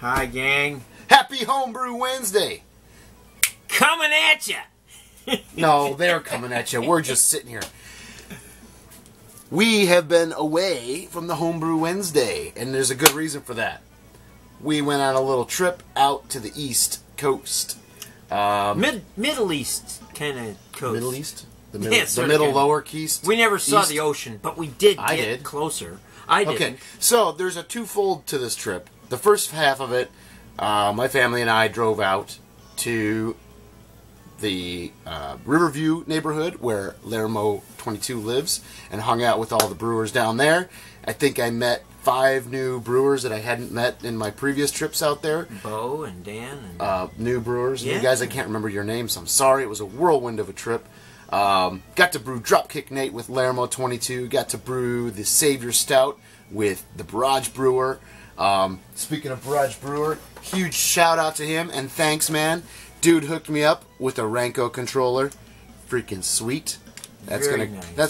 Hi, gang. Happy Homebrew Wednesday. Coming at ya. No, they're coming at you. We're just sitting here. We have been away from the Homebrew Wednesday, and there's a good reason for that. We went on a little trip out to the East Coast. Middle East kind of coast. Middle East? The middle lower east? We never saw East? the ocean, but we did get closer. I did. Okay, so there's a twofold to this trip. The first half of it, my family and I drove out to the Riverview neighborhood where Lermo 22 lives and hung out with all the brewers down there. I think I met 5 new brewers that I hadn't met in my previous trips out there. Bo and Dan. And new brewers. Yeah. You guys, I can't remember your names, so I'm sorry. It was a whirlwind of a trip. Got to brew Dropkick Nate with Lermo 22. Got to brew the Savior Stout with the Barrage Brewer. Speaking of Barrage Brewer, huge shout out to him and thanks, man. Dude hooked me up with a Ranco controller. Freaking sweet. That's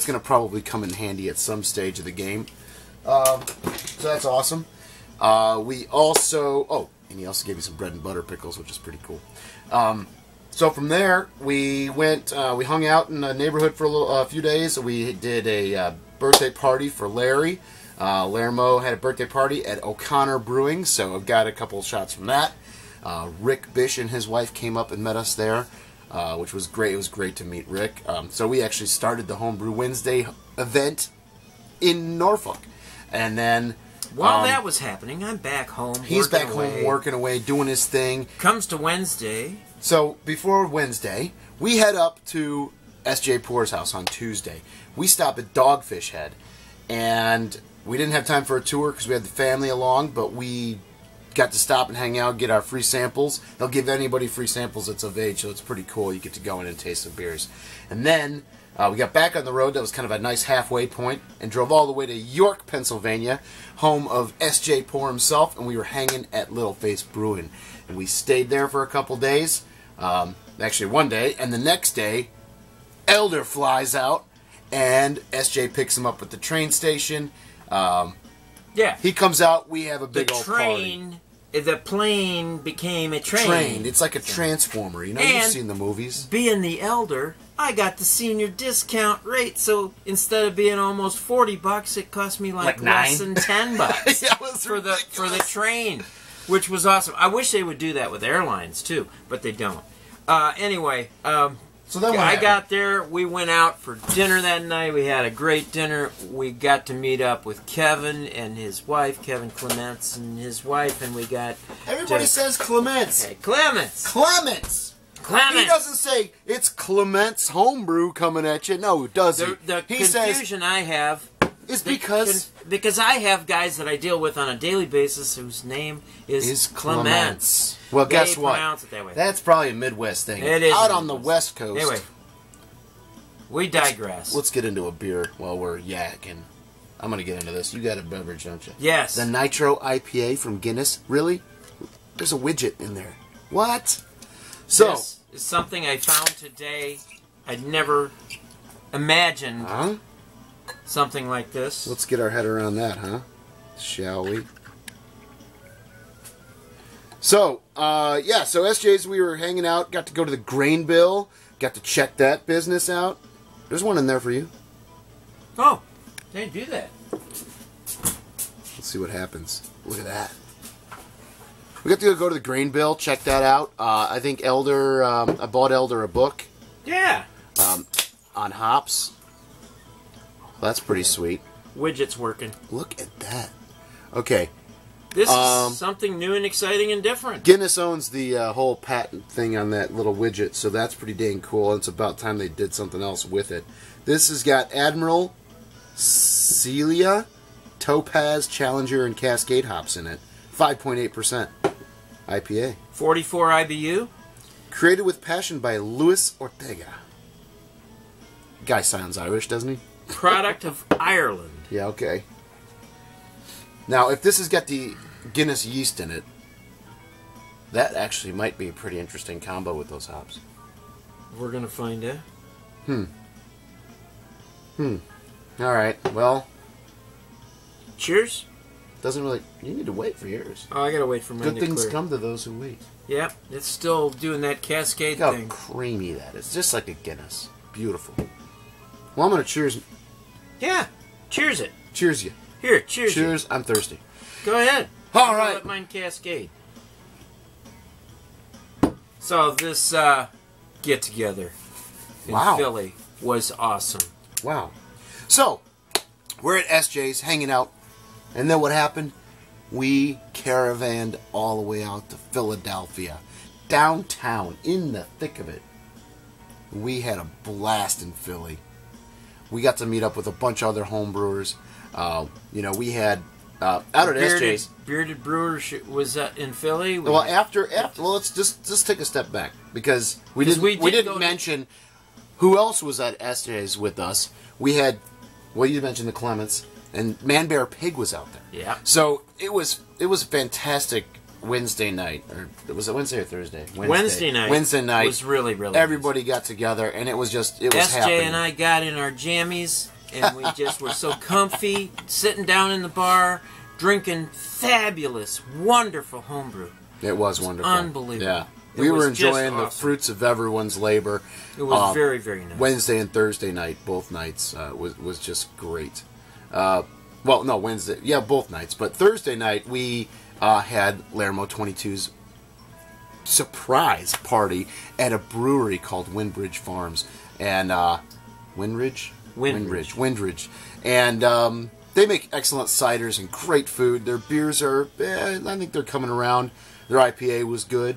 gonna probably come in handy at some stage of the game. So that's awesome. We also and he also gave me some bread and butter pickles, which is pretty cool. So from there, we went, we hung out in the neighborhood for a few days. We did a birthday party for Larry. Lermo had a birthday party at O'Connor Brewing, so I've got a couple of shots from that. Rick Bish and his wife came up and met us there, which was great. It was great to meet Rick. So we actually started the Homebrew Wednesday event in Norfolk. And then while that was happening, I'm back home. He's back home working away, doing his thing. Comes to Wednesday. So before Wednesday, we head up to S.J. Poor's house on Tuesday. We stop at Dogfish Head, and we didn't have time for a tour because we had the family along, but we got to stop and hang out, get our free samples. They'll give anybody free samples that's of age, so it's pretty cool. You get to go in and taste some beers. And then we got back on the road. That was kind of a nice halfway point, and drove all the way to York, Pennsylvania, home of S.J. Poor himself, and we were hanging at Little Face Brewing. And we stayed there for a couple days. Actually one day, and the next day Elder flies out and SJ picks him up at the train station. Yeah, he comes out, we have a big old party. The plane became a train. It's like a transformer, you know, you've seen the movies. Being the Elder, I got the senior discount rate, so instead of being almost $40, it cost me like less than $10 yeah, for the train, which was awesome. I wish they would do that with airlines too, but they don't. Anyway, so then I got there. We went out for dinner that night. We had a great dinner. We got to meet up with Kevin and his wife, Kevin Clements and his wife, and we got... Everybody says Clements. Okay, Clements. Clements. He doesn't say, it's Clements Homebrew coming at you. No, does he? The he confusion I have... is because I have guys that I deal with on a daily basis whose name is Clements. Well, guess what? Pronounce it that way. That's probably a Midwest thing. It is out on the West Coast. Anyway, we digress. Let's get into a beer while we're yakking. I'm gonna get into this. You got a beverage, don't you? Yes. The Nitro IPA from Guinness. Really? There's a widget in there. What? So this is something I found today. I'd never imagined something like this. Let's get our head around that, huh? Shall we? So, so SJ's, we were hanging out, got to go to the grain bill, got to check that business out. There's one in there for you. Oh, they do that. Let's see what happens. Look at that. We got to go to the grain bill, check that out. I think Elder, I bought Elder a book. Yeah. On hops. Well, that's pretty sweet. Widget's working. Look at that. Okay. This is something new and exciting and different. Guinness owns the whole patent thing on that little widget, so that's pretty dang cool. It's about time they did something else with it. This has got Admiral, Celia, Topaz, Challenger, and Cascade hops in it. 5.8% IPA. 44 IBU. Created with passion by Luis Ortega. Guy sounds Irish, doesn't he? Product of Ireland. Yeah, okay. Now, if this has got the Guinness yeast in it, that actually might be a pretty interesting combo with those hops. We're going to find out. Alright, well, Cheers. Doesn't really. You need to wait for yours. Oh, I gotta wait for mine Good to things clear. come to those who wait. Yep, it's still doing that cascade Look how thing. creamy that is. Just like a Guinness. Beautiful. Well, I'm gonna cheers. Yeah, cheers it. Cheers you. Here, cheers. Cheers. I'm thirsty. Go ahead. All I'll right. let mine cascade. So this get together in Wow. Philly was awesome. Wow. So, we're at SJ's hanging out, and then what happened? We caravanned all the way out to Philadelphia, downtown, in the thick of it. We had a blast in Philly. We got to meet up with a bunch of other homebrewers. We had out at SJ's. Bearded Brewer was in Philly. Well, let's just take a step back because we didn't mention who else was at SJ's with us. We had, you mentioned the Clements, and Man Bear Pig was out there. Yeah. So it was a fantastic Wednesday night, or was it Wednesday or Thursday? Wednesday night. Wednesday night was really everybody got together, and it was SJ happening. and I got in our jammies, and we just were so comfy, sitting down in the bar, drinking fabulous, wonderful homebrew. It was wonderful. Unbelievable. Yeah. It We was were enjoying just the awesome. fruits of everyone's labor. It was very, very nice. Wednesday and Thursday night, both nights, was just great. Wednesday, both nights. But Thursday night, we had Lermo 22's surprise party at a brewery called Windridge Farms. And, Windridge? Windridge. And, they make excellent ciders and great food. Their beers are, I think they're coming around. Their IPA was good.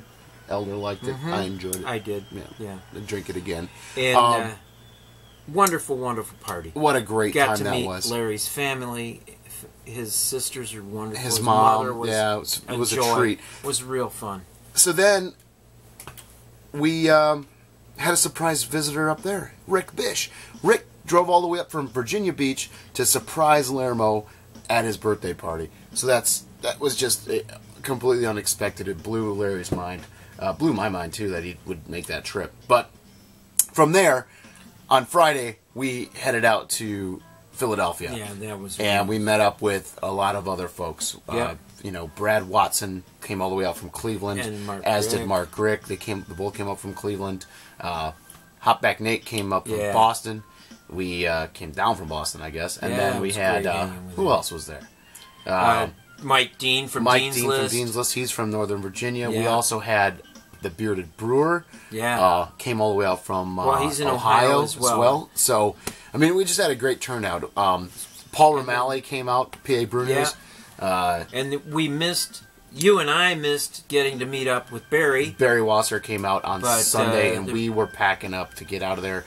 Elder liked it. I enjoyed it. I did. Yeah. I'd drink it again. And wonderful, wonderful party. What a great Got time to that meet was. Larry's family. His sisters are wonderful. His mother mom, was it was a joy. treat. It was real fun. So then we had a surprise visitor up there, Rick Bish. Rick drove all the way up from Virginia Beach to surprise Lermo at his birthday party. So that was just completely unexpected. It blew Larry's mind. Blew my mind, too, that he would make that trip. But from there, on Friday, we headed out to Philadelphia. Yeah, that was. And we met up with a lot of other folks. Yep. Brad Watson came all the way out from Cleveland, And Mark as Grick. did Mark Grick. They both came up from Cleveland. Hopback Nate came up from Yeah. Boston. We came down from Boston, I guess. And Yeah, then it we was had great hanging with who him. else was there? Mike Dean from Mike Dean's Dean List. from Dean's List. He's from Northern Virginia. We Yeah. also had the Bearded Brewer. Yeah. Came all the way out from he's in Ohio Ohio as well. So, we just had a great turnout. Paul Romali came out, PA Brew News. And you and I missed getting to meet up with Barry. Barry Wasser came out on But, Sunday, and we were packing up to get out of there.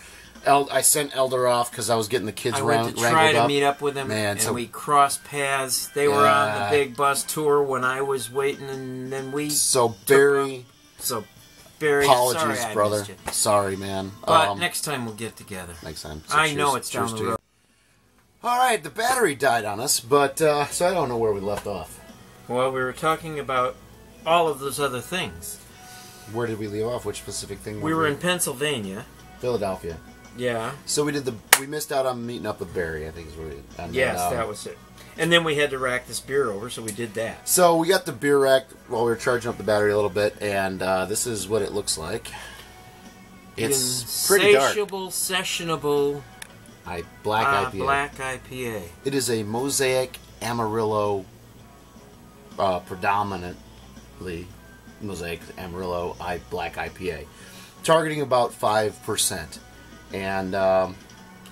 I sent Elder off because I was getting the kids I wrangled went to try to up. meet up with him, Man, and we crossed paths. They were on the Yeah. big bus tour when I was waiting, and then we... So Barry, Barry, apologies, sorry I brother. missed you. Sorry, man. But next time we'll get together. Next time. I cheers- know it's down cheers the to you. road. All right, the battery died on us, but so I don't know where we left off. Well, we were talking about all of those other things. Where did we leave off? Which specific thing? We were in Pennsylvania. Philadelphia. Yeah. So we missed out on meeting up with Barry, I think is where we. And Yes, then, that was it. And then we had to rack this beer over, so we did that. So we got the beer rack while we were charging up the battery a little bit, and this is what it looks like. It's pretty dark. Insatiable, sessionable Black IPA. black IPA. It is a Mosaic Amarillo, predominantly Mosaic Amarillo Black IPA, targeting about 5%, and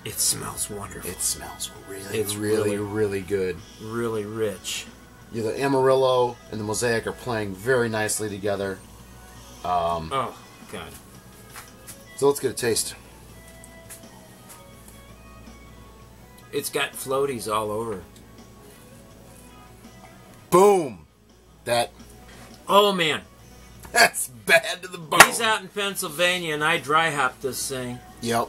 It smells wonderful. it smells It's really, really- really good. Really rich. Yeah, the Amarillo and the Mosaic are playing very nicely together. Oh, God. So let's get a taste. It's got floaties all over. Boom! Oh, man. That's bad to the bone. He's out in Pennsylvania, and I dry hopped this thing, Yep.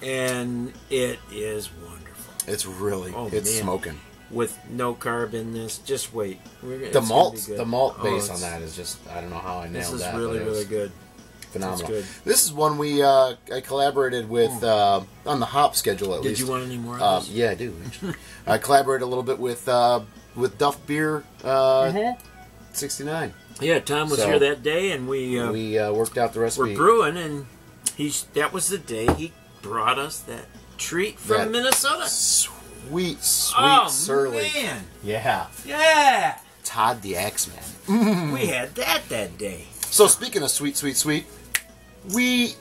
and it is wonderful. It's really, Oh, it's man. smoking. With no carb in this. Just wait. The malt base on that that is just, I don't know how I nailed This is that. really, but it was really good. phenomenal. good. This is one I collaborated with on the hop schedule at least. Did you want any more of those? Yeah, I do. I collaborated a little bit with Duff Beer 69. Yeah, Tom was here that day, and we worked out the recipe. We're brewing, and that was the day he brought us that treat from Minnesota. Sweet Oh, surly. Man. Yeah. Yeah. Todd the Axeman. We had that day. So speaking of sweet, we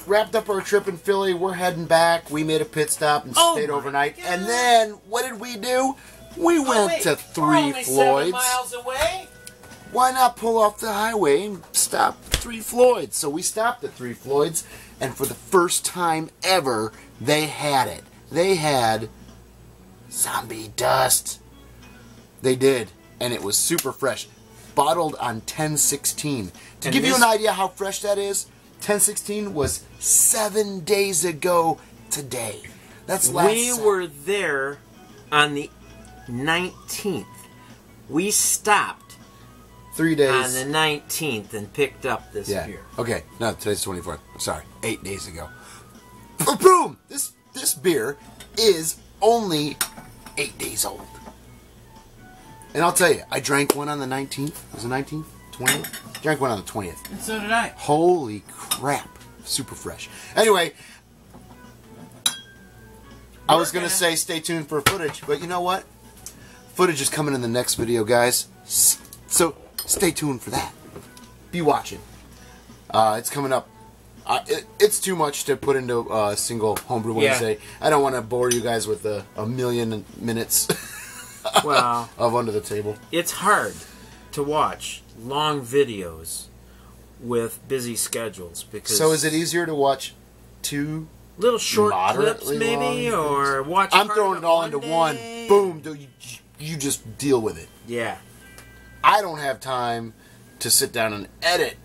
wrapped up our trip in Philly. We're heading back. We made a pit stop and stayed overnight. God. And then what did we do? We went to Three We're only Floyds. 7 miles away. Why not pull off the highway and stop at Three Floyds? So we stopped at Three Floyds, and for the first time ever, they had it. They had zombie dust. They did, and it was super fresh. Bottled on 10/16. To give you an idea how fresh that is, 10/16 was 7 days ago today. That's last We were there on the 19th. We stopped 3 days. on the 19th and picked up this beer. Okay, no, today's 24th. Sorry, 8 days ago. Boom! This beer is only 8 days old. And I'll tell you, I drank one on the 19th. Was it 19th? 20th? Drank one on the 20th. And so did I. Holy crap. Super fresh. Anyway, I was going to say stay tuned for footage, but you know what? Footage is coming in the next video, guys. So stay tuned for that. Be watching. It's coming up. It's too much to put into a single Homebrew Wednesday. I don't want to bore you guys with a million minutes of Under the Table. It's hard to watch long videos with busy schedules because. So is it easier to watch two little short clips, maybe, or watch? I'm throwing it all into one. Boom! You just deal with it. Yeah. I don't have time to sit down and edit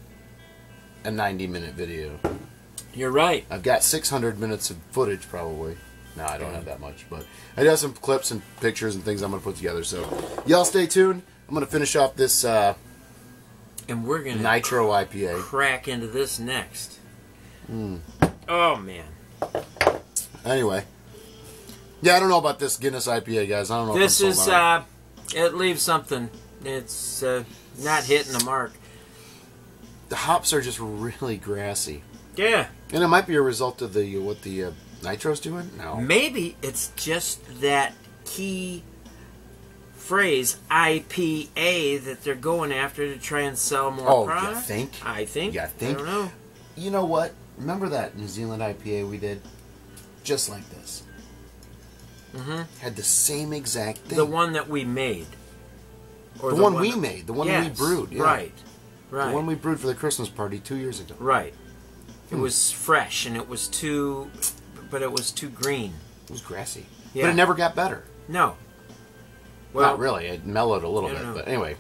a 90-minute video. You're right. I've got 600 minutes of footage, probably. No, I don't have that much, but I do have some clips and pictures and things I'm going to put together. So, y'all stay tuned. I'm going to finish off this and we're gonna Nitro IPA. Crack into this next. Oh man. Anyway, yeah, I don't know about this Guinness IPA, guys. I don't know. This if I'm is sold on it. it leaves something. It's not hitting the mark. The hops are just really grassy. Yeah. And it might be a result of what the Nitro's doing. No. Maybe it's just that key phrase IPA that they're going after to try and sell more product. You think? I think. You think? I don't know. You know what? Remember that New Zealand IPA we did? Just like this. Mm-hmm. Had the same exact thing. The one that we made. Or the one we made. The one we brewed. Yeah. Right. Right. The one we brewed for the Christmas party 2 years ago. Right. It was fresh, and it was too green. It was grassy. Yeah. But it never got better. No. Well, not really. It mellowed a little bit. know. But anyway.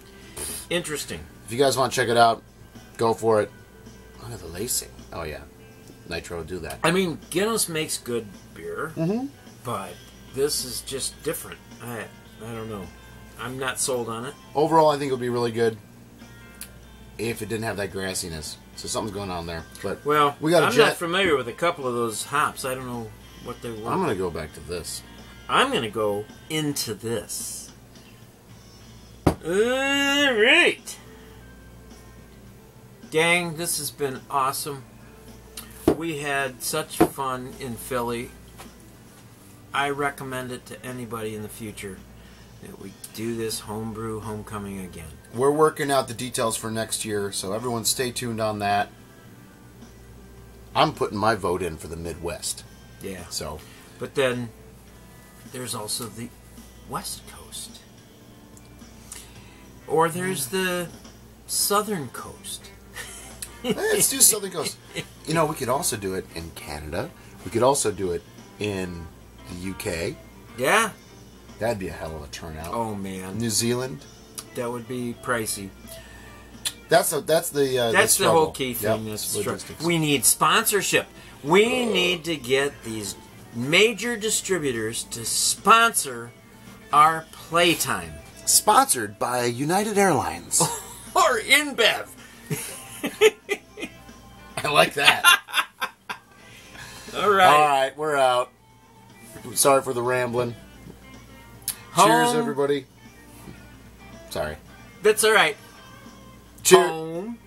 Interesting. If you guys want to check it out, go for it. Look at the lacing. Oh, yeah. Nitro will do that. I mean, Guinness makes good beer, Mm-hmm. but this is just different. I don't know. I'm not sold on it. Overall, I think it would be really good if it didn't have that grassiness. So something's going on there. But we got I'm not familiar with a couple of those hops. I don't know what they were. I'm going to go back to this. I'm going to go into this. All right. Gang, this has been awesome. We had such fun in Philly. I recommend it to anybody in the future that we do this homebrew homecoming again. We're working out the details for next year, so everyone stay tuned on that. I'm putting my vote in for the Midwest. Yeah. So, but then there's also the West Coast. Or there's the Southern Coast. Let's do Southern Coast. You know, we could also do it in Canada. We could also do it in the UK. Yeah. That'd be a hell of a turnout. Oh man. New Zealand. That would be pricey. That's the whole key thing. Yep. This logistics. We need sponsorship. We need to get these major distributors to sponsor our playtime. Sponsored by United Airlines. Or InBev. I like that. All right. All right, we're out. Sorry for the rambling. Home. Cheers, everybody. Sorry. That's all right. Cheers. Home.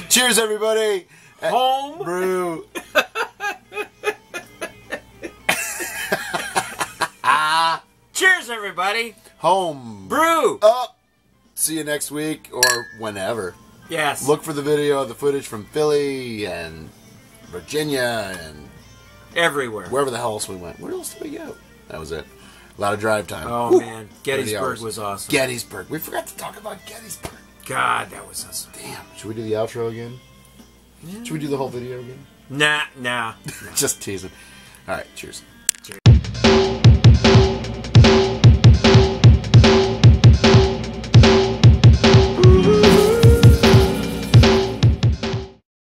Cheers, everybody. Home. Brew. Cheers, everybody. Home. Brew. Up. See you next week or whenever. Yes. Look for the video of the footage from Philly and Virginia and everywhere. wherever the hell else we went. Where else did we go? That was it. A lot of drive time. Oh, Whew. man. Gettysburg was awesome. Gettysburg. We forgot to talk about Gettysburg. God, that was awesome. Damn. Should we do the outro again? Yeah. Should we do the whole video again? Nah. Just teasing. All right. Cheers.